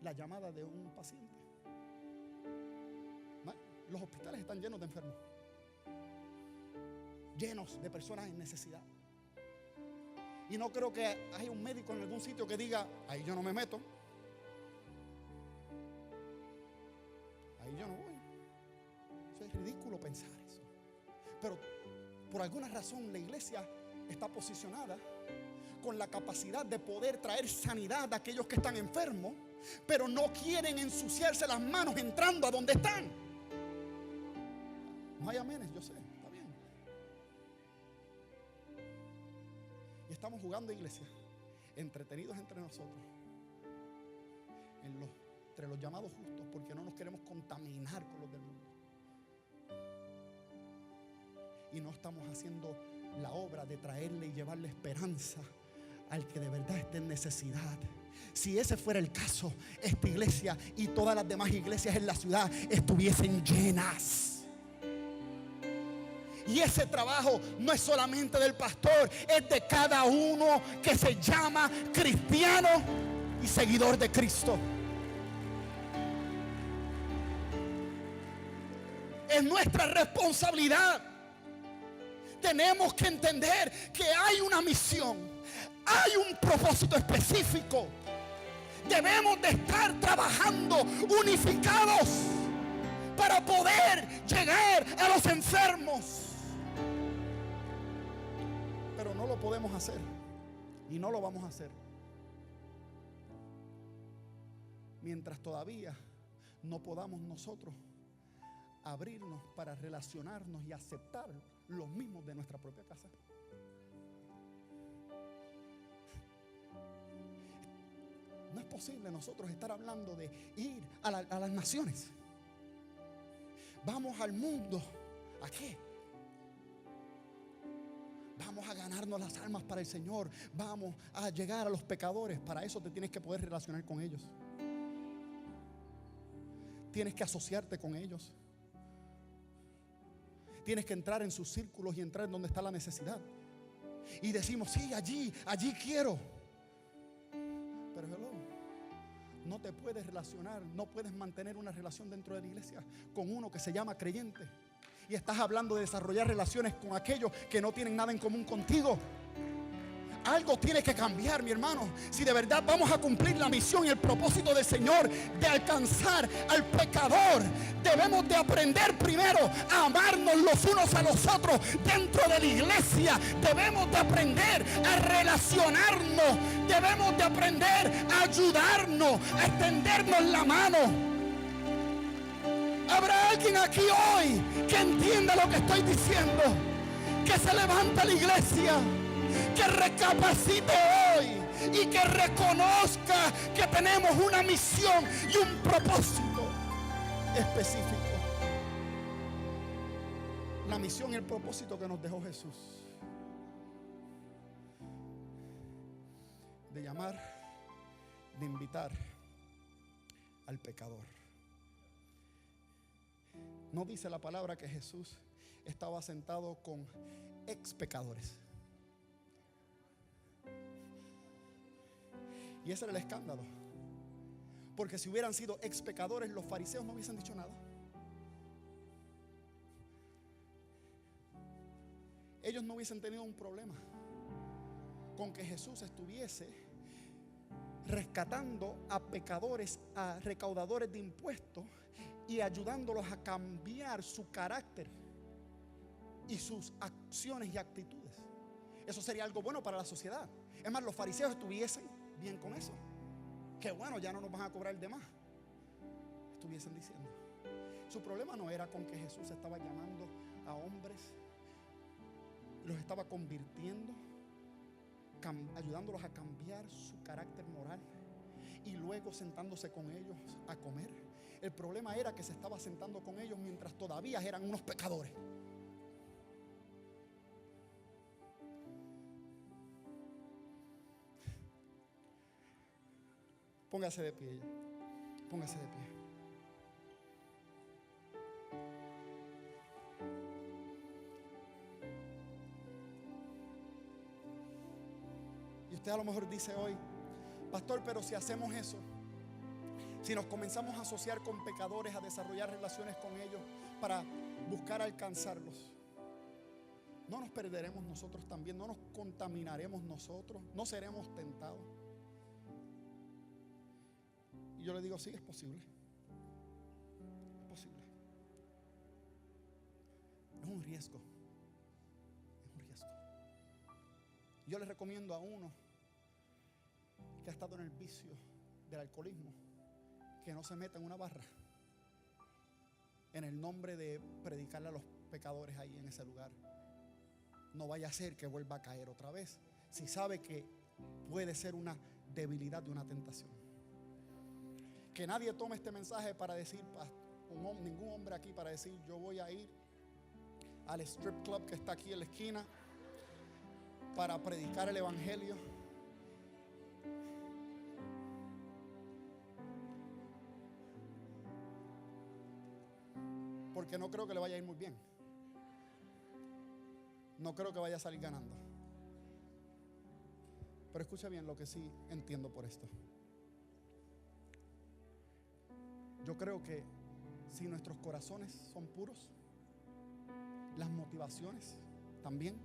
la llamada de un paciente. Los hospitales están llenos de enfermos, llenos de personas en necesidad. Y no creo que haya un médico en algún sitio que diga: ahí yo no me meto, ahí yo no voy. Eso es ridículo pensar eso. Pero por alguna razón la iglesia está posicionada con la capacidad de poder traer sanidad a aquellos que están enfermos, pero no quieren ensuciarse las manos entrando a donde están. No hay amenes, yo sé, está bien. Y estamos jugando, iglesia, entretenidos entre nosotros, entre los llamados justos, porque no nos queremos contaminar con los del mundo. Y no estamos haciendo la obra de traerle y llevarle esperanza al que de verdad esté en necesidad. Si ese fuera el caso, esta iglesia y todas las demás iglesias en la ciudad estuviesen llenas. Y ese trabajo no es solamente del pastor, es de cada uno que se llama cristiano y seguidor de Cristo. Es nuestra responsabilidad. Tenemos que entender que hay una misión, hay un propósito específico. Debemos de estar trabajando unificados para poder llegar a los enfermos. Pero no lo podemos hacer y no lo vamos a hacer mientras todavía no podamos nosotros abrirnos para relacionarnos y aceptar los mismos de nuestra propia casa. No es posible nosotros estar hablando de ir a las naciones. Vamos al mundo. ¿A qué? Vamos a ganarnos las almas para el Señor. Vamos a llegar a los pecadores. Para eso te tienes que poder relacionar con ellos. Tienes que asociarte con ellos. Tienes que entrar en sus círculos y entrar en donde está la necesidad. Y decimos, sí, allí quiero. Pero no te puedes relacionar, no puedes mantener una relación dentro de la iglesia con uno que se llama creyente. Y estás hablando de desarrollar relaciones con aquellos que no tienen nada en común contigo. Algo tiene que cambiar, mi hermano. Si de verdad vamos a cumplir la misión y el propósito del Señor de alcanzar al pecador, debemos de aprender primero a amarnos los unos a los otros dentro de la iglesia. Debemos de aprender a relacionarnos. Debemos de aprender a ayudarnos, a extendernos la mano. ¿Habrá alguien aquí hoy que entienda lo que estoy diciendo? Que se levante la iglesia, que recapacite hoy y que reconozca que tenemos una misión y un propósito específico. La misión y el propósito que nos dejó Jesús de llamar, de invitar al pecador. No dice la palabra que Jesús estaba sentado con ex pecadores. Y ese era el escándalo. Porque si hubieran sido ex pecadores, los fariseos no hubiesen dicho nada. Ellos no hubiesen tenido un problema con que Jesús estuviese rescatando a pecadores, a recaudadores de impuestos y ayudándolos a cambiar su carácter y sus acciones y actitudes. Eso sería algo bueno para la sociedad. Es más, los fariseos estuviesen bien con eso. Que bueno, ya no nos van a cobrar de más, estuviesen diciendo. Su problema no era con que Jesús estaba llamando a hombres, los estaba convirtiendo, ayudándolos a cambiar su carácter moral y luego sentándose con ellos a comer. El problema era que se estaba sentando con ellos mientras todavía eran unos pecadores. Póngase de pie. Póngase de pie. Y usted a lo mejor dice hoy, pastor, pero si hacemos eso, si nos comenzamos a asociar con pecadores, a desarrollar relaciones con ellos para buscar alcanzarlos, no nos perderemos nosotros también, no nos contaminaremos nosotros, no seremos tentados. Y yo le digo, sí, es posible. Es posible. Es un riesgo. Es un riesgo. Yo le recomiendo a uno que ha estado en el vicio del alcoholismo que no se meta en una barra en el nombre de predicarle a los pecadores ahí en ese lugar. No vaya a ser que vuelva a caer otra vez si sabe que puede ser una debilidad de una tentación. Que nadie tome este mensaje para decir, ningún hombre aquí para decir, yo voy a ir al strip club que está aquí en la esquina para predicar el evangelio. Porque no creo que le vaya a ir muy bien. No creo que vaya a salir ganando. Pero escucha bien lo que sí entiendo por esto. Yo creo que si nuestros corazones son puros, las motivaciones también,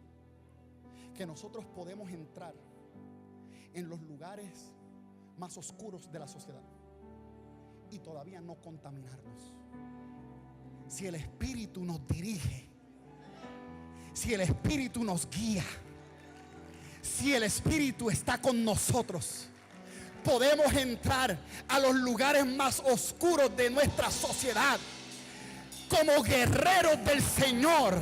que nosotros podemos entrar en los lugares más oscuros de la sociedad y todavía no contaminarnos. Si el Espíritu nos dirige, si el Espíritu nos guía, si el Espíritu está con nosotros, podemos entrar a los lugares más oscuros de nuestra sociedad como guerreros del Señor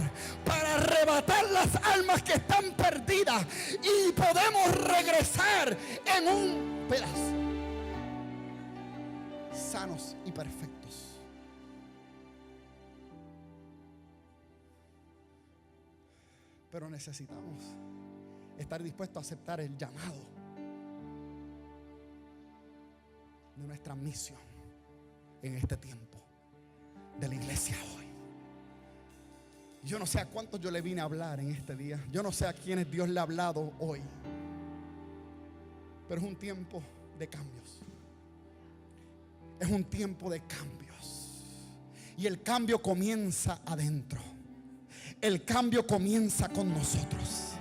para arrebatar las almas que están perdidas, y podemos regresar en un pedazo sanos y perfectos. Pero necesitamos estar dispuestos a aceptar el llamado de nuestra misión en este tiempo de la iglesia hoy. Yo no sé a cuántos yo le vine a hablar en este día. Yo no sé a quiénes Dios le ha hablado hoy. Pero es un tiempo de cambios. Es un tiempo de cambios. Y el cambio comienza adentro. El cambio comienza con nosotros.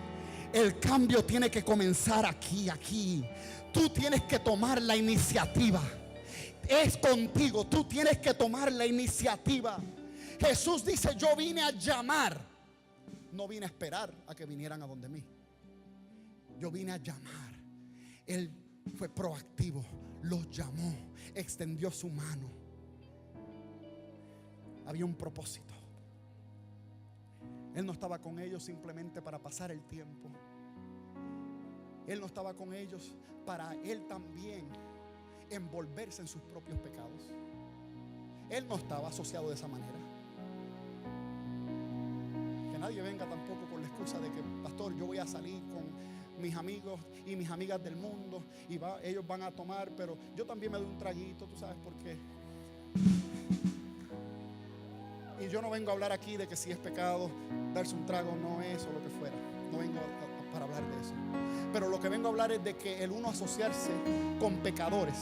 El cambio tiene que comenzar aquí. Tú tienes que tomar la iniciativa. Es contigo, tú tienes que tomar la iniciativa. Jesús dice, yo vine a llamar. No vine a esperar a que vinieran a donde mí. Yo vine a llamar. Él fue proactivo, los llamó, extendió su mano. Había un propósito. Él no estaba con ellos simplemente para pasar el tiempo. Él no estaba con ellos para él también envolverse en sus propios pecados. Él no estaba asociado de esa manera. Que nadie venga tampoco con la excusa de que, pastor, yo voy a salir con mis amigos y mis amigas del mundo y ellos van a tomar, pero yo también me doy un traguito, tú sabes por qué. Y yo no vengo a hablar aquí de que si es pecado darse un trago, no es, o lo que fuera. No vengo para hablar de eso. Pero lo que vengo a hablar es de que el uno asociarse con pecadores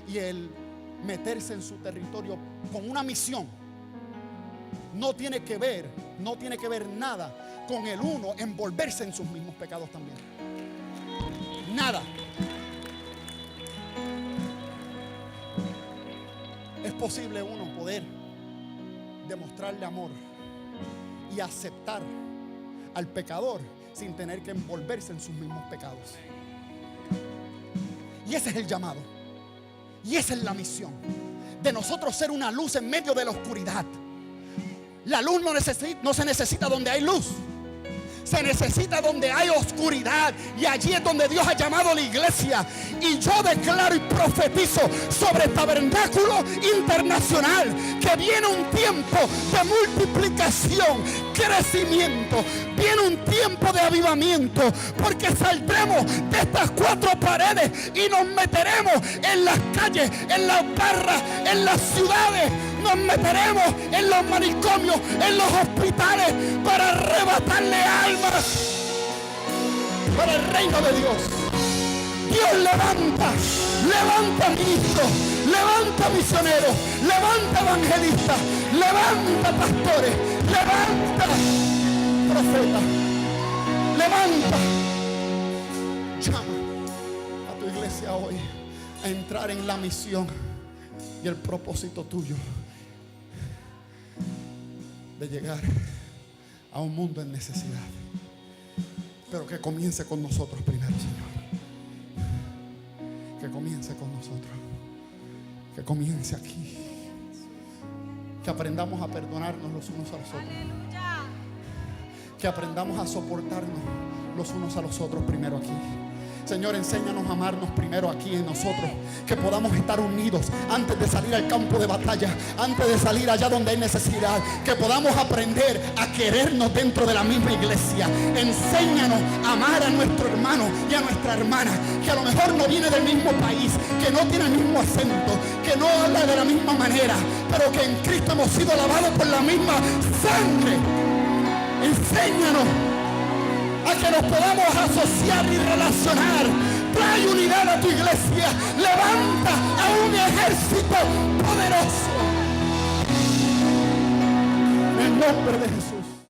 y el meterse en su territorio con una misión no tiene que ver nada con el uno envolverse en sus mismos pecados también. Nada. Es posible uno poder demostrarle amor y aceptar al pecador sin tener que envolverse en sus mismos pecados. Y ese es el llamado. Y esa es la misión de nosotros, ser una luz en medio de la oscuridad. La luz no se necesita donde hay luz. Se necesita donde hay oscuridad. Y allí es donde Dios ha llamado a la iglesia. Y yo declaro y profetizo sobre Tabernáculo Internacional que viene un tiempo de multiplicación, crecimiento. Viene un tiempo de avivamiento, porque saldremos de estas cuatro paredes y nos meteremos en las calles, en las barras, en las ciudades. Nos meteremos en los manicomios, en los hospitales, para arrebatarle almas para el reino de Dios. Dios levanta ministros, levanta misioneros, levanta evangelistas, levanta pastores, levanta profetas, levanta. Llama a tu iglesia hoy a entrar en la misión y el propósito tuyo de llegar a un mundo en necesidad. Pero que comience con nosotros primero, Señor. Que comience con nosotros. Que comience aquí. Que aprendamos a perdonarnos los unos a los otros. Que aprendamos a soportarnos los unos a los otros primero aquí. Señor, enséñanos a amarnos primero aquí en nosotros, que podamos estar unidos antes de salir al campo de batalla, antes de salir allá donde hay necesidad, que podamos aprender a querernos dentro de la misma iglesia. Enséñanos a amar a nuestro hermano y a nuestra hermana, que a lo mejor no viene del mismo país, que no tiene el mismo acento, que no habla de la misma manera, pero que en Cristo hemos sido lavados por la misma sangre. Enséñanos a que nos podamos asociar y relacionar. Trae unidad a tu iglesia. Levanta a un ejército poderoso. En el nombre de Jesús.